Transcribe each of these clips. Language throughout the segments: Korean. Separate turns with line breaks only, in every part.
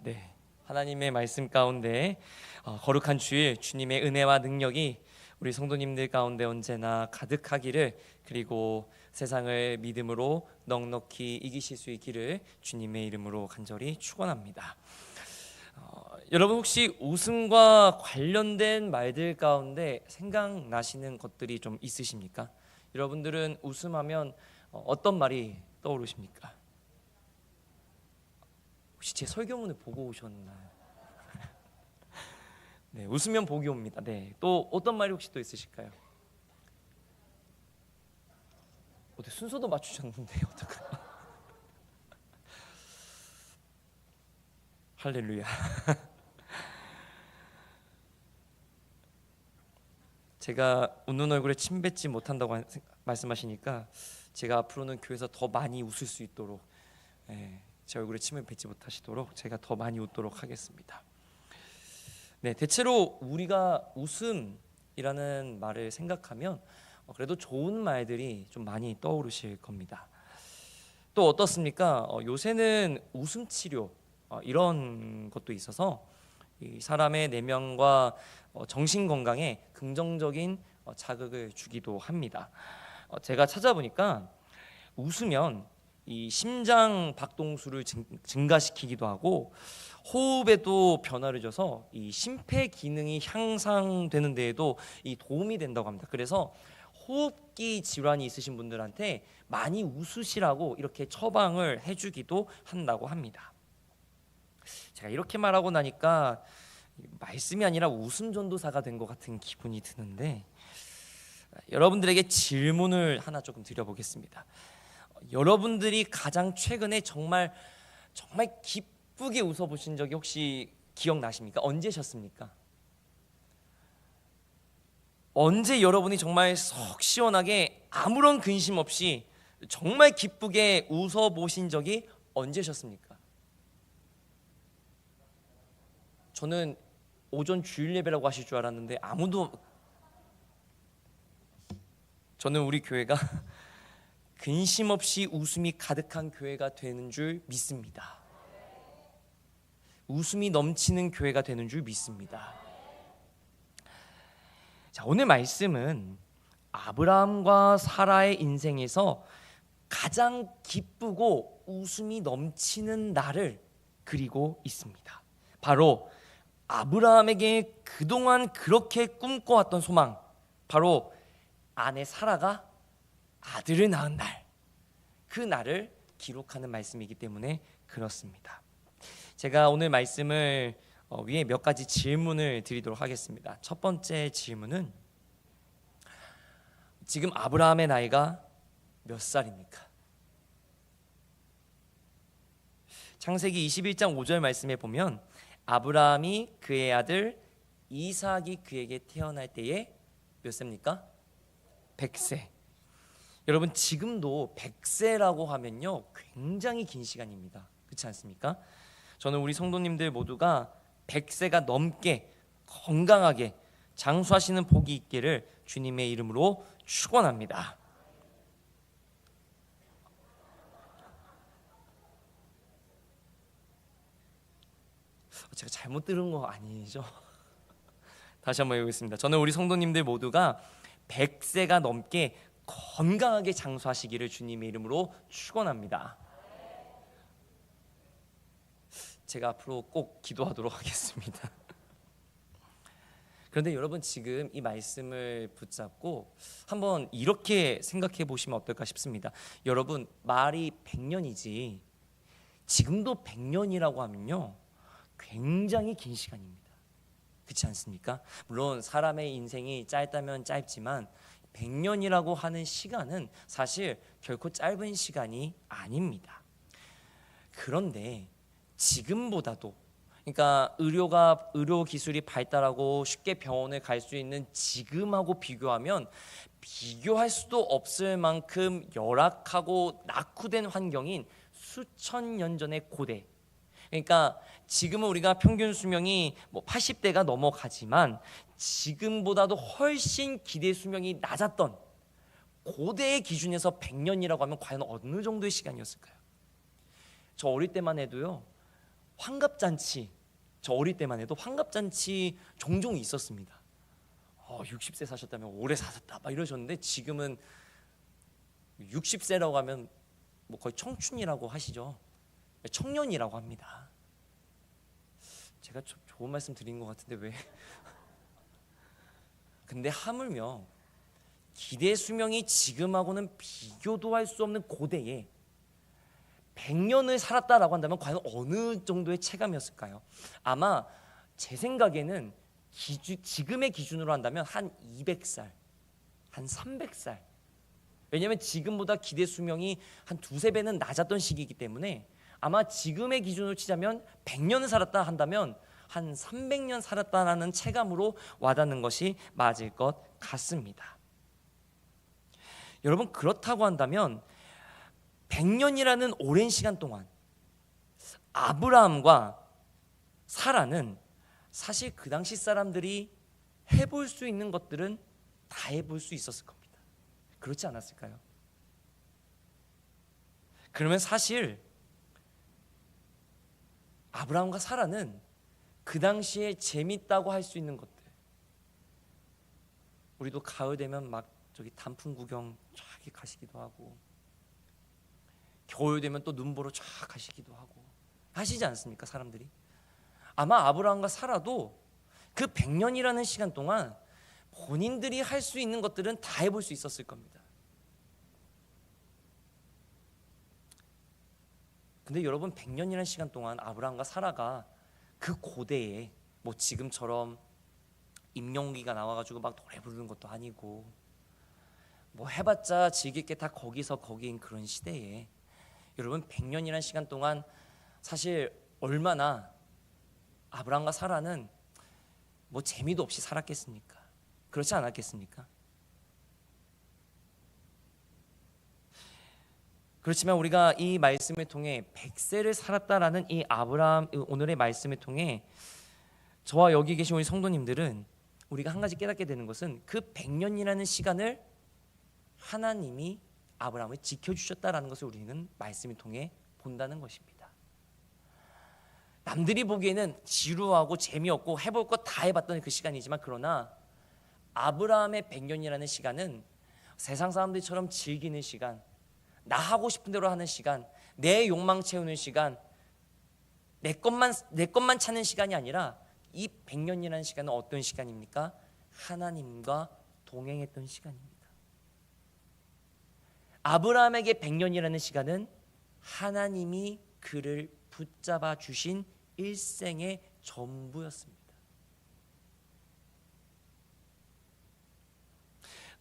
네, 하나님의 말씀 가운데 거룩한 주일 주님의 은혜와 능력이 우리 성도님들 가운데 언제나 가득하기를, 그리고 세상을 믿음으로 넉넉히 이기실 수 있기를 주님의 이름으로 간절히 축원합니다. 여러분, 혹시 웃음과 관련된 말들 가운데 생각나시는 것들이 좀 있으십니까? 여러분들은 웃음하면 어떤 말이 떠오르십니까? 혹시 제 설교문을 보고 오셨나요? 네, 웃으면 복이 옵니다. 네, 또 어떤 말이 혹시 또 있으실까요? 순서도 맞추셨는데 어떡해요? 할렐루야. 제가 웃는 얼굴에 침 뱉지 못한다고 말씀하시니까 제가 앞으로는 교회에서 더 많이 웃을 수 있도록, 제 얼굴에 침을 뱉지 못하시도록 제가 더 많이 웃도록 하겠습니다. 네, 대체로 우리가 웃음이라는 말을 생각하면 그래도 좋은 말들이 좀 많이 떠오르실 겁니다. 또 어떻습니까? 요새는 웃음 치료 이런 것도 있어서 이 사람의 내면과 정신 건강에 긍정적인 자극을 주기도 합니다. 제가 찾아보니까 웃으면 이 심장 박동수를 증가시키기도 하고 호흡에도 변화를 줘서 이 심폐 기능이 향상되는 데에도 이 도움이 된다고 합니다. 그래서 호흡기 질환이 있으신 분들한테 많이 웃으시라고 이렇게 처방을 해주기도 한다고 합니다. 제가 이렇게 말하고 나니까 말씀이 아니라 웃음 전도사가 된 것 같은 기분이 드는데, 여러분들에게 질문을 하나 조금 드려보겠습니다. 여러분들이 가장 최근에 정말 기쁘게 웃어보신 적이 혹시 기억나십니까? 언제셨습니까? 언제 여러분이 정말 속 시원하게 아무런 근심 없이 정말 기쁘게 웃어보신 적이 언제셨습니까? 저는 오전 주일 예배라고 하실 줄 알았는데 저는 우리 교회가 근심 없이 웃음이 가득한 교회가 되는 줄 믿습니다. 웃음이 넘치는 교회가 되는 줄 믿습니다. 자, 오늘 말씀은 아브라함과 사라의 인생에서 가장 기쁘고 웃음이 넘치는 날을 그리고 있습니다. 바로 아브라함에게 그동안 그렇게 꿈꿔왔던 소망, 바로 아내 사라가 아들을 낳은 날, 그 날을 기록하는 말씀이기 때문에 그렇습니다. 제가 오늘 말씀을 위에 몇 가지 질문을 드리도록 하겠습니다. 첫 번째 질문은, 지금 아브라함의 나이가 몇 살입니까? 창세기 21장 5절 말씀에 보면 아브라함이 그의 아들 이삭이 그에게 태어날 때에 몇 세입니까? 100세. 여러분, 지금도 100세라고 하면요 굉장히 긴 시간입니다. 그렇지 않습니까? 저는 우리 성도님들 모두가 100세가 넘게 건강하게 장수하시는 복이 있기를 주님의 이름으로 축원합니다. 제가 잘못 들은 거 아니죠? 다시 한번 해보겠습니다. 저는 우리 성도님들 모두가 100세가 넘게 건강하게 장수하시기를 주님의 이름으로 축원합니다. 제가 앞으로 꼭 기도하도록 하겠습니다. 그런데 여러분, 지금 이 말씀을 붙잡고 한번 이렇게 생각해 보시면 어떨까 싶습니다. 여러분, 말이 100년이지 지금도 100년이라고 하면요 굉장히 긴 시간입니다. 그렇지 않습니까? 물론 사람의 인생이 짧다면 짧지만 100년이라고 하는 시간은 사실 결코 짧은 시간이 아닙니다. 그런데 지금보다도, 그러니까 의료 기술이 발달하고 쉽게 병원에 갈 수 있는 지금하고 비교하면 비교할 수도 없을 만큼 열악하고 낙후된 환경인 수천 년 전의 고대, 그러니까 지금은 우리가 평균 수명이 80대가 넘어가지만 지금보다도 훨씬 기대 수명이 낮았던 고대의 기준에서 100년이라고 하면 과연 어느 정도의 시간이었을까요? 저 어릴 때만 해도요 환갑잔치, 저 어릴 때만 해도 환갑잔치 종종 있었습니다. 60세 사셨다면 오래 사셨다 막 이러셨는데, 지금은 60세라고 하면 뭐 거의 청춘이라고 하시죠. 청년이라고 합니다. 제가 좋은 말씀 드린 것 같은데 왜? 근데 하물며 기대 수명이 지금하고는 비교도 할 수 없는 고대에 100년을 살았다라고 한다면 과연 어느 정도의 체감이었을까요? 아마 제 생각에는 지금의 기준으로 한다면 한 200살, 한 300살. 왜냐하면 지금보다 기대 수명이 한 두세 배는 낮았던 시기이기 때문에 아마 지금의 기준으로 치자면 100년을 살았다 한다면 한 300년 살았다라는 체감으로 와닿는 것이 맞을 것 같습니다. 여러분, 그렇다고 한다면 100년이라는 오랜 시간 동안 아브라함과 사라는 사실 그 당시 사람들이 해볼 수 있는 것들은 다 해볼 수 있었을 겁니다. 그렇지 않았을까요? 그러면 사실 아브라함과 사라는 그 당시에 재밌다고 할 수 있는 것들, 우리도 가을 되면 막 저기 단풍 구경 쫙 가시기도 하고, 겨울 되면 또 눈 보러 쫙 가시기도 하고 하시지 않습니까, 사람들이? 아마 아브라함과 사라도 그 100년이라는 시간 동안 본인들이 할 수 있는 것들은 다 해볼 수 있었을 겁니다. 근데 여러분, 100년이라는 시간 동안 아브라함과 사라가 그 고대에 뭐 지금처럼 임영웅기가 나와가지고 막 노래 부르는 것도 아니고 뭐 해봤자 즐길 게 다 거기서 거기인 그런 시대에 여러분, 100년이라는 시간 동안 사실 얼마나 아브라함과 사라는 뭐 재미도 없이 살았겠습니까? 그렇지 않았겠습니까? 그렇지만 우리가 이 말씀을 통해 100세를 살았다라는 이 아브라함 오늘의 말씀을 통해 저와 여기 계신 우리 성도님들은 우리가 한 가지 깨닫게 되는 것은 그 100년이라는 시간을 하나님이 아브라함을 지켜주셨다라는 것을 우리는 말씀을 통해 본다는 것입니다. 남들이 보기에는 지루하고 재미없고 해볼 것 다 해봤던 그 시간이지만, 그러나 아브라함의 100년이라는 시간은 세상 사람들처럼 즐기는 시간, 나 하고 싶은 대로 하는 시간, 내 욕망 채우는 시간, 내 것만 찾는 시간이 아니라 이 100년이라는 시간은 어떤 시간입니까? 하나님과 동행했던 시간입니다. 아브라함에게 100년이라는 시간은 하나님이 그를 붙잡아 주신 일생의 전부였습니다.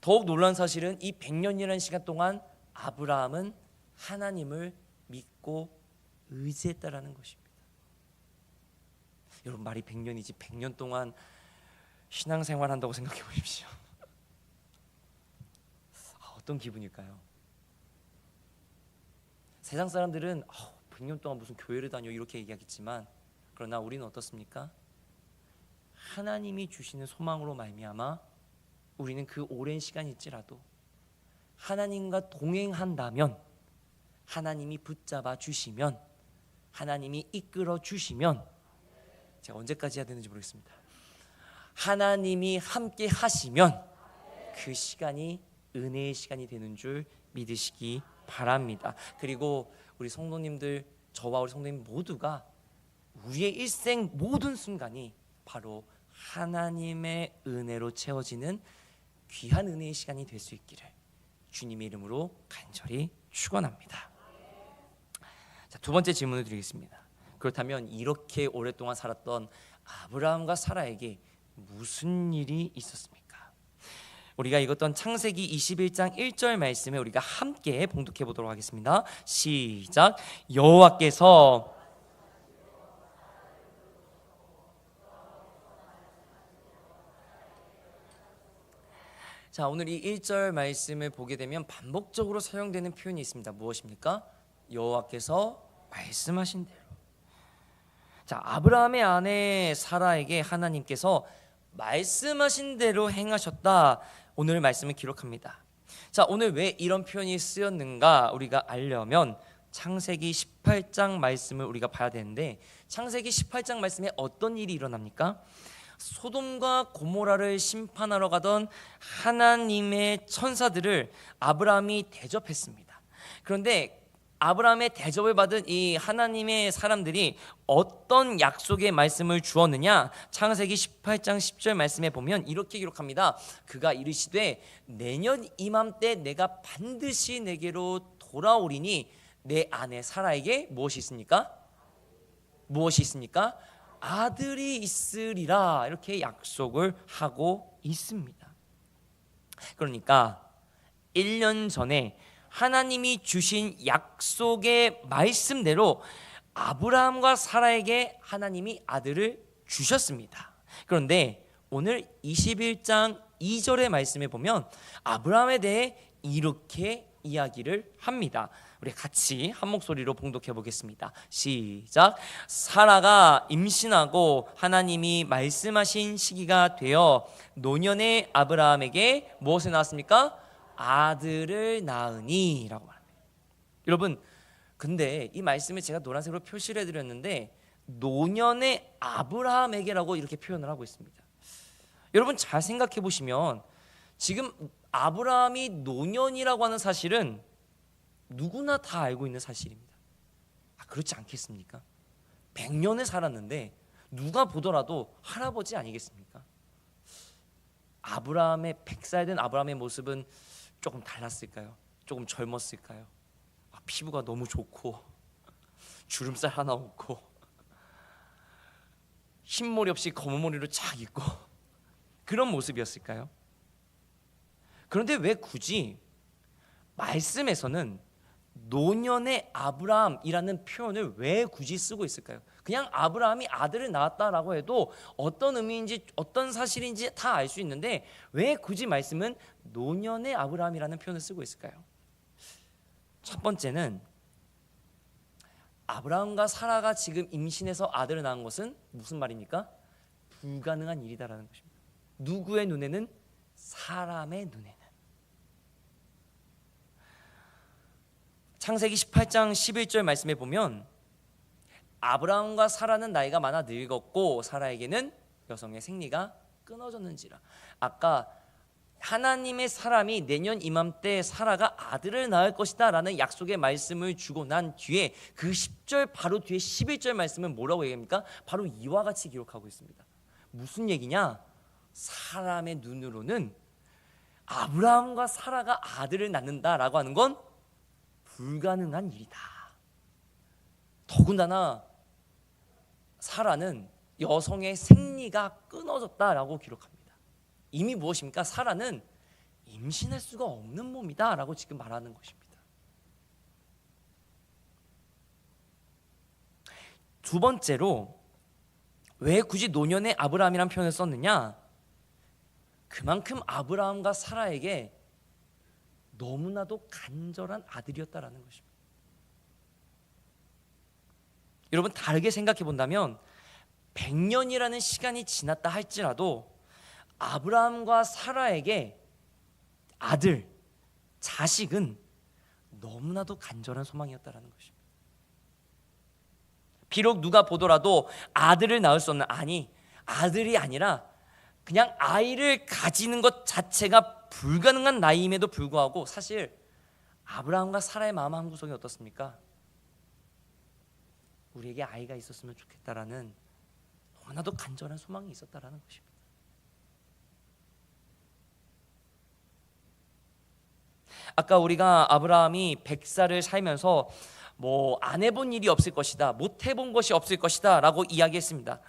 더욱 놀라운 사실은 이 100년이라는 시간 동안 아브라함은 하나님을 믿고 의지했다라는 것입니다. 여러분, 말이 100년이지 100년 동안 신앙생활 한다고 생각해 보십시오. 어떤 기분일까요? 세상 사람들은 100년 동안 무슨 교회를 다녀 이렇게 얘기하겠지만, 그러나 우리는 어떻습니까? 하나님이 주시는 소망으로 말미암아 우리는 그 오랜 시간일지라도 하나님과 동행한다면, 하나님이 붙잡아 주시면, 하나님이 이끌어 주시면, 제가 언제까지 해야 되는지 모르겠습니다. 하나님이 함께 하시면 그 시간이 은혜의 시간이 되는 줄 믿으시기 바랍니다. 그리고 우리 성도님들, 저와 우리 성도님 모두가 우리의 일생 모든 순간이 바로 하나님의 은혜로 채워지는 귀한 은혜의 시간이 될 수 있기를 주님의 이름으로 간절히 축원합니다. 자, 두 번째 질문을 드리겠습니다. 그렇다면 이렇게 오랫동안 살았던 아브라함과 사라에게 무슨 일이 있었습니까? 우리가 읽었던 창세기 21장 1절 말씀에 우리가 함께 봉독해 보도록 하겠습니다. 시작. 여호와께서 자, 오늘 이 1절 말씀을 보게 되면 반복적으로 사용되는 표현이 있습니다. 무엇입니까? 여호와께서 말씀하신 대로. 자, 아브라함의 아내 사라에게 하나님께서 말씀하신 대로 행하셨다. 오늘 말씀을 기록합니다. 자, 오늘 왜 이런 표현이 쓰였는가 우리가 알려면 창세기 18장 말씀을 우리가 봐야 되는데, 창세기 18장 말씀에 어떤 일이 일어납니까? 소돔과 고모라를 심판하러 가던 하나님의 천사들을 아브라함이 대접했습니다. 그런데 아브라함의 대접을 받은 이 하나님의 사람들이 어떤 약속의 말씀을 주었느냐? 창세기 18장 10절 말씀에 보면 이렇게 기록합니다. 그가 이르시되 내년 이맘때 내가 반드시 내게로 돌아오리니 내 아내 사라에게 무엇이 있습니까? 무엇이 있습니까? 아들이 있으리라. 이렇게 약속을 하고 있습니다. 그러니까 1년 전에 하나님이 주신 약속의 말씀대로 아브라함과 사라에게 하나님이 아들을 주셨습니다. 그런데 오늘 21장 2절의 말씀에 보면 아브라함에 대해 이렇게 이야기를 합니다. 우리 같이 한 목소리로 봉독해 보겠습니다. 시작. 사라가 임신하고 하나님이 말씀하신 시기가 되어 노년의 아브라함에게 무엇을 낳았습니까? 아들을 낳으니 라고 말합니다. 여러분, 근데 이 말씀을 제가 노란색으로 표시를 해드렸는데 노년의 아브라함에게라고 이렇게 표현을 하고 있습니다. 여러분 잘 생각해 보시면 지금 아브라함이 노년이라고 하는 사실은 누구나 다 알고 있는 사실입니다. 그렇지 않겠습니까? 100년을 살았는데 누가 보더라도 할아버지 아니겠습니까? 아브라함의 100살 된 아브라함의 모습은 조금 달랐을까요? 조금 젊었을까요? 피부가 너무 좋고 주름살 하나 없고 흰머리 없이 검은 머리로 쫙 있고 그런 모습이었을까요? 그런데 왜 굳이 말씀에서는 노년의 아브라함이라는 표현을 왜 굳이 쓰고 있을까요? 그냥 아브라함이 아들을 낳았다라고 해도 어떤 의미인지 어떤 사실인지 다 알 수 있는데 왜 굳이 말씀은 노년의 아브라함이라는 표현을 쓰고 있을까요? 첫 번째는 아브라함과 사라가 지금 임신해서 아들을 낳은 것은 무슨 말입니까? 불가능한 일이다라는 것입니다. 누구의 눈에는? 사람의 눈에는. 창세기 18장 11절 말씀에 보면 아브라함과 사라는 나이가 많아 늙었고 사라에게는 여성의 생리가 끊어졌는지라. 아까 하나님의 사람이 내년 이맘때 사라가 아들을 낳을 것이다 라는 약속의 말씀을 주고 난 뒤에 그 10절 바로 뒤에 11절 말씀은 뭐라고 얘기합니까? 바로 이와 같이 기록하고 있습니다. 무슨 얘기냐? 사람의 눈으로는 아브라함과 사라가 아들을 낳는다라고 하는 건 불가능한 일이다. 더군다나 사라는 여성의 생리가 끊어졌다라고 기록합니다. 이미 무엇입니까? 사라는 임신할 수가 없는 몸이다 라고 지금 말하는 것입니다. 두 번째로 왜 굳이 노년의 아브라함이라는 표현을 썼느냐? 그만큼 아브라함과 사라에게 너무나도 간절한 아들이었다라는 것입니다. 여러분 다르게 생각해 본다면 100년이라는 시간이 지났다 할지라도 아브라함과 사라에게 아들, 자식은 너무나도 간절한 소망이었다라는 것입니다. 비록 누가 보더라도 아들을 낳을 수 없는, 아니 아들이 아니라 그냥 아이를 가지는 것 자체가 불가능한 나이임에도 불구하고 사실 아브라함과 사라의 마음 한구석이 어떻습니까? 우리에게 아이가 있었으면 좋겠다라는 너무나도 간절한 소망이 있었다라는 것입니다. 아까 우리가 아브라함이 100살을 살면서 안 해본 일이 없을 것이다, 못 해본 것이 없을 것이다 라고 이야기했습니다.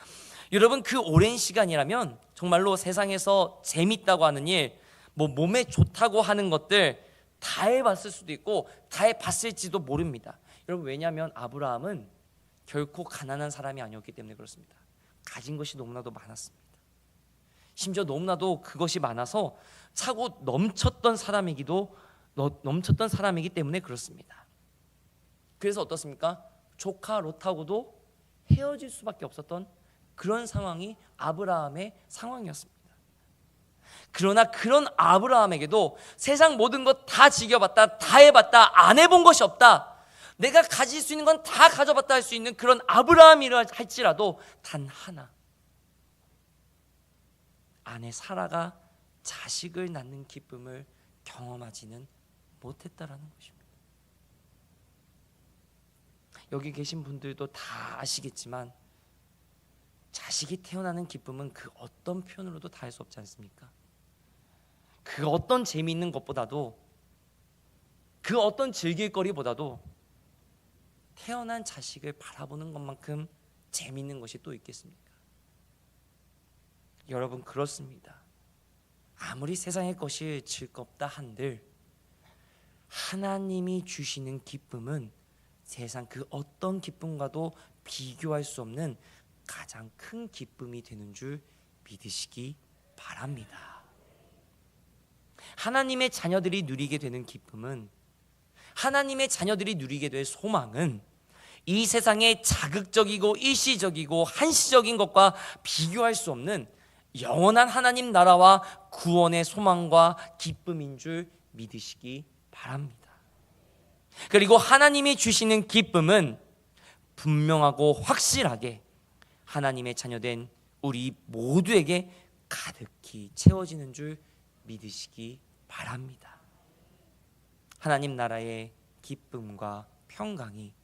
여러분 그 오랜 시간이라면 정말로 세상에서 재밌다고 하는 일, 몸에 좋다고 하는 것들 다 해봤을 수도 있고 다 해봤을지도 모릅니다. 여러분 왜냐하면 아브라함은 결코 가난한 사람이 아니었기 때문에 그렇습니다. 가진 것이 너무나도 많았습니다. 심지어 너무나도 그것이 많아서 차고 넘쳤던 사람이기 때문에 그렇습니다. 그래서 어떻습니까? 조카 롯하고도 헤어질 수밖에 없었던 그런 상황이 아브라함의 상황이었습니다. 그러나 그런 아브라함에게도 세상 모든 것 다 지겨봤다, 다 해봤다, 안 해본 것이 없다, 내가 가질 수 있는 건 다 가져봤다 할 수 있는 그런 아브라함이라 할지라도 단 하나, 아내 사라가 자식을 낳는 기쁨을 경험하지는 못했다라는 것입니다. 여기 계신 분들도 다 아시겠지만 자식이 태어나는 기쁨은 그 어떤 표현으로도 다 할 수 없지 않습니까? 그 어떤 재미있는 것보다도, 그 어떤 즐길거리보다도 태어난 자식을 바라보는 것만큼 재미있는 것이 또 있겠습니까? 여러분, 그렇습니다. 아무리 세상의 것이 즐겁다 한들 하나님이 주시는 기쁨은 세상 그 어떤 기쁨과도 비교할 수 없는 가장 큰 기쁨이 되는 줄 믿으시기 바랍니다. 하나님의 자녀들이 누리게 되는 기쁨은, 하나님의 자녀들이 누리게 될 소망은 이 세상의 자극적이고 일시적이고 한시적인 것과 비교할 수 없는 영원한 하나님 나라와 구원의 소망과 기쁨인 줄 믿으시기 바랍니다. 그리고 하나님이 주시는 기쁨은 분명하고 확실하게 하나님의 자녀된 우리 모두에게 가득히 채워지는 줄 믿으시기 바랍니다. 하나님 나라의 기쁨과 평강이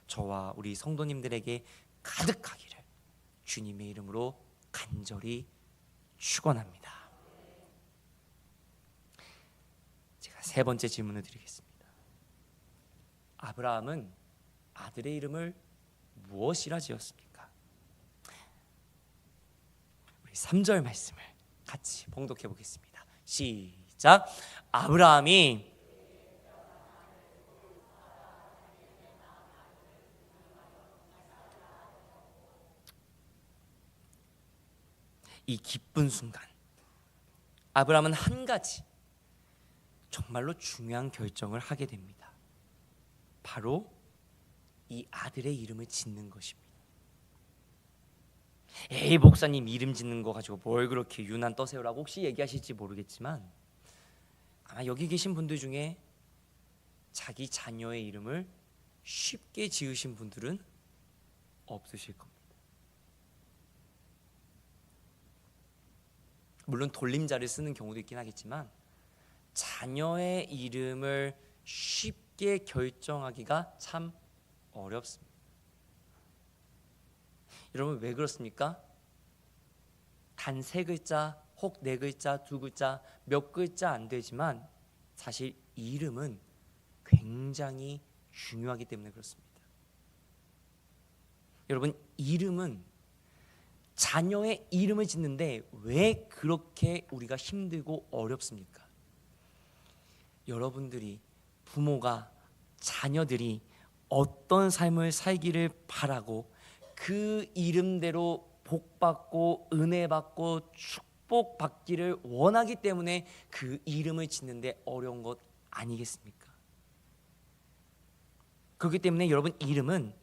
저와 우리 성도님들에게 가득하기를 주님의 이름으로 간절히 축원합니다. 제가 세 번째 질문을 드리겠습니다. 아브라함은 아들의 이름을 무엇이라 지었습니까? 우리 3절 말씀을 같이 봉독해 보겠습니다. 시작. 아브라함이 이 기쁜 순간, 아브라함은 한 가지 정말로 중요한 결정을 하게 됩니다. 바로 이 아들의 이름을 짓는 것입니다. 에이, 목사님 이름 짓는 거 가지고 뭘 그렇게 유난 떠세우라고 혹시 얘기하실지 모르겠지만, 아마 여기 계신 분들 중에 자기 자녀의 이름을 쉽게 지으신 분들은 없으실 겁니다. 물론 돌림자를 쓰는 경우도 있긴 하겠지만 자녀의 이름을 쉽게 결정하기가 참 어렵습니다. 여러분, 왜 그렇습니까? 단 3글자, 혹 4글자, 2글자, 몇 글자 안 되지만 사실 이름은 굉장히 중요하기 때문에 그렇습니다. 여러분, 이름은, 자녀의 이름을 짓는데 왜 그렇게 우리가 힘들고 어렵습니까? 여러분들이, 부모가 자녀들이 어떤 삶을 살기를 바라고 그 이름대로 복받고 은혜받고 축복받기를 원하기 때문에 그 이름을 짓는데 어려운 것 아니겠습니까? 그렇기 때문에 여러분, 이름은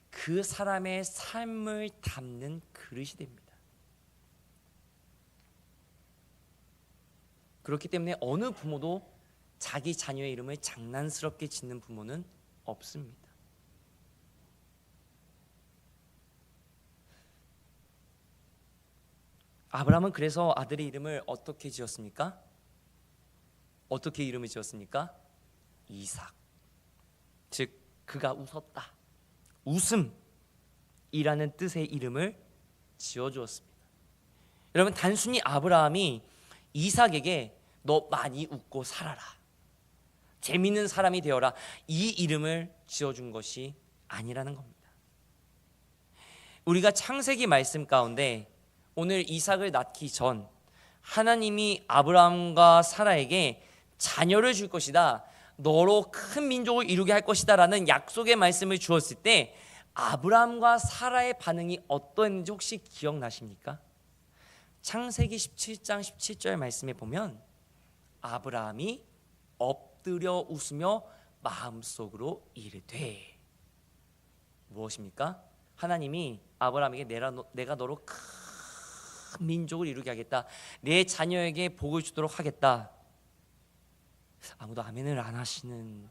그 사람의 삶을 담는 그릇이 됩니다. 그렇기 때문에 어느 부모도 자기 자녀의 이름을 장난스럽게 짓는 부모는 없습니다. 아브라함은 그래서 아들의 이름을 어떻게 지었습니까? 어떻게 이름을 지었습니까? 이삭. 즉, 그가 웃었다, 웃음이라는 뜻의 이름을 지어주었습니다. 여러분, 단순히 아브라함이 이삭에게 너 많이 웃고 살아라, 재밌는 사람이 되어라, 이 이름을 지어준 것이 아니라는 겁니다. 우리가 창세기 말씀 가운데 오늘 이삭을 낳기 전 하나님이 아브라함과 사라에게 자녀를 줄 것이다, 너로 큰 민족을 이루게 할 것이다 라는 약속의 말씀을 주었을 때 아브라함과 사라의 반응이 어떠했는지 혹시 기억나십니까? 창세기 17장 17절 말씀에 보면 아브라함이 엎드려 웃으며 마음속으로 이르되, 무엇입니까? 하나님이 아브라함에게 내가 너로 큰 민족을 이루게 하겠다, 내 자녀에게 복을 주도록 하겠다. 아무도 아멘을 안 하시는,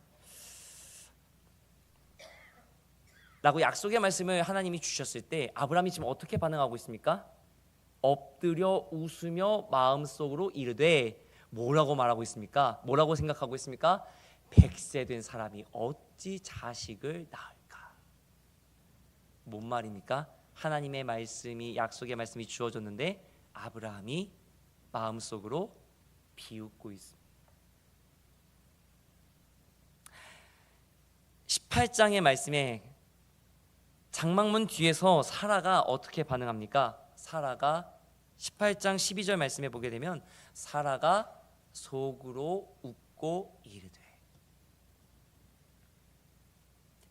라고 약속의 말씀을 하나님이 주셨을 때 아브라함이 지금 어떻게 반응하고 있습니까? 엎드려 웃으며 마음속으로 이르되 뭐라고 말하고 있습니까? 뭐라고 생각하고 있습니까? 100세 된 사람이 어찌 자식을 낳을까? 뭔 말입니까? 하나님의 말씀이, 약속의 말씀이 주어졌는데 아브라함이 마음속으로 비웃고 있습니다. 18장의 말씀에 장막문 뒤에서 사라가 어떻게 반응합니까? 사라가 18장 12절 말씀에 보게 되면 사라가 속으로 웃고 이르되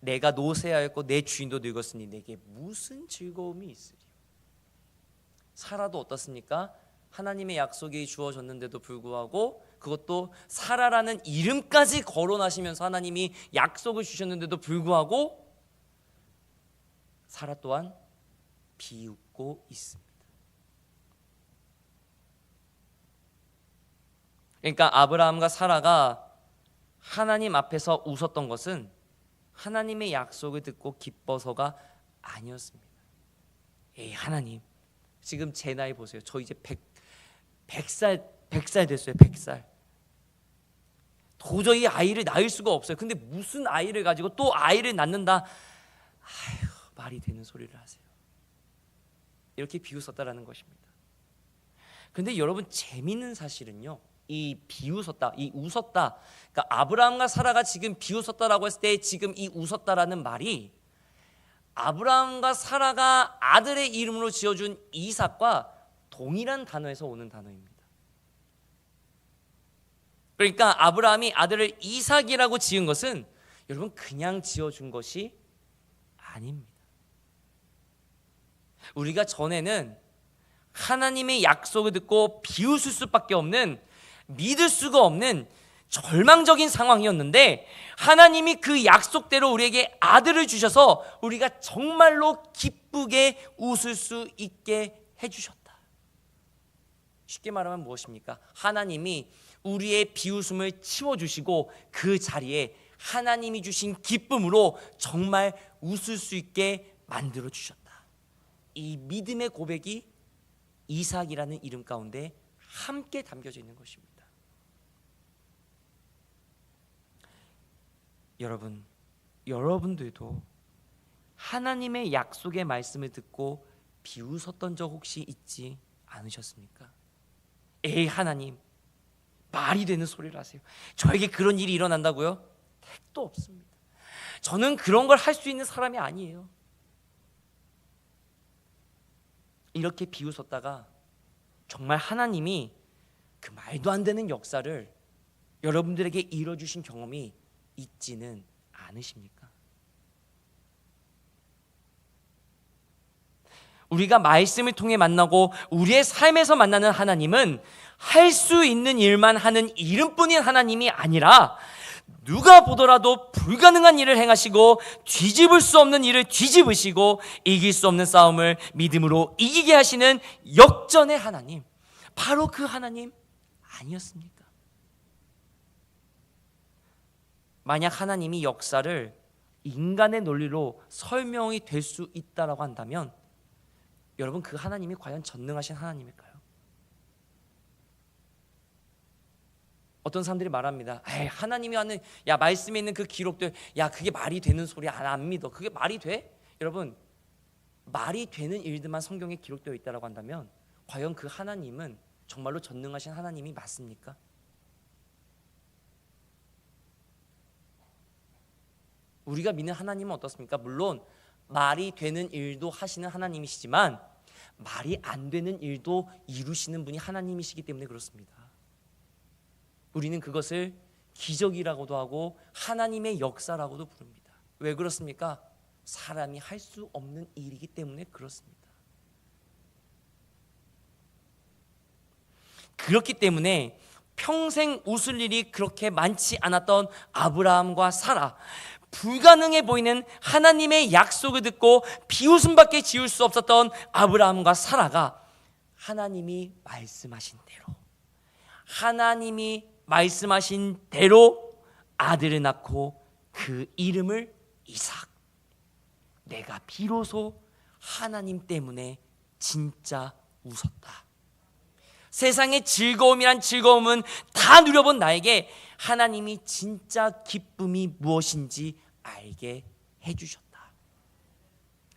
내가 노쇠하였고 내 주인도 늙었으니 내게 무슨 즐거움이 있으리요. 사라도 어떻습니까? 하나님의 약속이 주어졌는데도 불구하고 그것도 사라라는 이름까지 거론하시면서 하나님이 약속을 주셨는데도 불구하고 사라 또한 비웃고 있습니다. 그러니까 아브라함과 사라가 하나님 앞에서 웃었던 것은 하나님의 약속을 듣고 기뻐서가 아니었습니다. 에이 하나님, 지금 제 나이 보세요. 저 이제 100살 됐어요. 100살. 도저히 아이를 낳을 수가 없어요. 근데 무슨 아이를 가지고 또 아이를 낳는다. 아휴, 말이 되는 소리를 하세요. 이렇게 비웃었다라는 것입니다. 근데 여러분 재미있는 사실은요, 이 비웃었다, 이 웃었다, 그러니까 아브라함과 사라가 지금 비웃었다라고 했을 때 지금 이 웃었다라는 말이 아브라함과 사라가 아들의 이름으로 지어준 이삭과 동일한 단어에서 오는 단어입니다. 그러니까 아브라함이 아들을 이삭이라고 지은 것은 여러분 그냥 지어준 것이 아닙니다. 우리가 전에는 하나님의 약속을 듣고 비웃을 수밖에 없는, 믿을 수가 없는 절망적인 상황이었는데 하나님이 그 약속대로 우리에게 아들을 주셔서 우리가 정말로 기쁘게 웃을 수 있게 해주셨다. 쉽게 말하면 무엇입니까? 하나님이 우리의 비웃음을 치워주시고 그 자리에 하나님이 주신 기쁨으로 정말 웃을 수 있게 만들어 주셨다. 이 믿음의 고백이 이삭이라는 이름 가운데 함께 담겨져 있는 것입니다. 여러분들도 하나님의 약속의 말씀을 듣고 비웃었던 적 혹시 있지 않으셨습니까? 에이 하나님, 말이 되는 소리를 하세요. 저에게 그런 일이 일어난다고요? 택도 없습니다. 저는 그런 걸 할 수 있는 사람이 아니에요. 이렇게 비웃었다가 정말 하나님이 그 말도 안 되는 역사를 여러분들에게 이뤄주신 경험이 있지는 않으십니까? 우리가 말씀을 통해 만나고 우리의 삶에서 만나는 하나님은 할 수 있는 일만 하는 이름뿐인 하나님이 아니라 누가 보더라도 불가능한 일을 행하시고 뒤집을 수 없는 일을 뒤집으시고 이길 수 없는 싸움을 믿음으로 이기게 하시는 역전의 하나님, 바로 그 하나님 아니었습니까? 만약 하나님이 역사를 인간의 논리로 설명이 될 수 있다라고 한다면 여러분 그 하나님이 과연 전능하신 하나님일까요? 어떤 사람들이 말합니다. 에이, 하나님이 하는 말씀에 있는 그 기록들, 그게 말이 되는 소리 안 믿어. 그게 말이 돼? 여러분, 말이 되는 일들만 성경에 기록되어 있다라고 한다면 과연 그 하나님은 정말로 전능하신 하나님이 맞습니까? 우리가 믿는 하나님은 어떻습니까? 물론 말이 되는 일도 하시는 하나님이시지만 말이 안 되는 일도 이루시는 분이 하나님이시기 때문에 그렇습니다. 우리는 그것을 기적이라고도 하고 하나님의 역사라고도 부릅니다. 왜 그렇습니까? 사람이 할 수 없는 일이기 때문에 그렇습니다. 그렇기 때문에 평생 웃을 일이 그렇게 많지 않았던 아브라함과 사라, 불가능해 보이는 하나님의 약속을 듣고 비웃음밖에 지을 수 없었던 아브라함과 사라가 하나님이 말씀하신 대로 아들을 낳고 그 이름을 이삭, 내가 비로소 하나님 때문에 진짜 웃었다. 세상의 즐거움이란 즐거움은 다 누려본 나에게 하나님이 진짜 기쁨이 무엇인지 알게 해주셨다.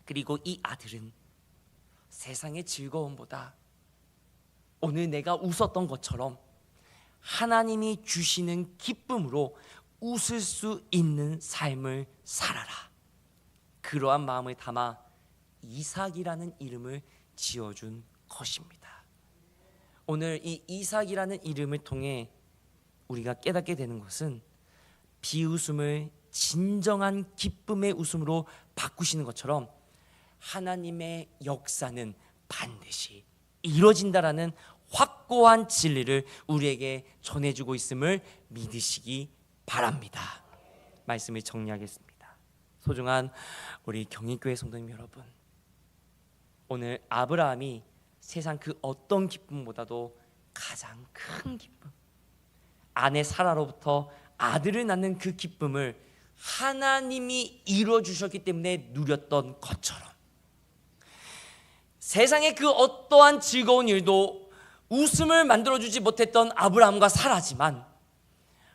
그리고 이 아들은 세상의 즐거움보다 오늘 내가 웃었던 것처럼 하나님이 주시는 기쁨으로 웃을 수 있는 삶을 살아라. 그러한 마음을 담아 이삭이라는 이름을 지어준 것입니다. 오늘 이 이삭이라는 이름을 통해 우리가 깨닫게 되는 것은 비웃음을 진정한 기쁨의 웃음으로 바꾸시는 것처럼 하나님의 역사는 반드시 이루어진다라는 확고한 진리를 우리에게 전해주고 있음을 믿으시기 바랍니다. 말씀을 정리하겠습니다. 소중한 우리 경인교회 성도님 여러분, 오늘 아브라함이 세상 그 어떤 기쁨보다도 가장 큰 기쁨, 아내 사라로부터 아들을 낳는 그 기쁨을 하나님이 이루어 주셨기 때문에 누렸던 것처럼 세상의 그 어떠한 즐거운 일도 웃음을 만들어주지 못했던 아브라함과 사라지만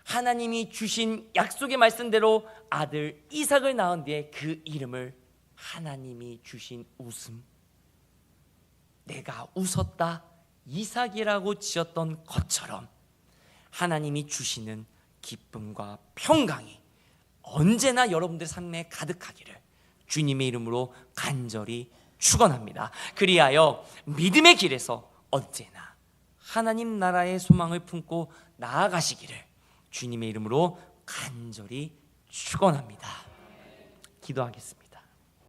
하나님이 주신 약속의 말씀대로 아들 이삭을 낳은 뒤에 그 이름을 하나님이 주신 웃음, 내가 웃었다 이삭이라고 지었던 것처럼 하나님이 주시는 기쁨과 평강이 언제나 여러분들 삶에 가득하기를 주님의 이름으로 간절히 축원합니다. 그리하여 믿음의 길에서 언제나 하나님 나라의 소망을 품고 나아가시기를 주님의 이름으로 간절히 축원합니다. 기도하겠습니다.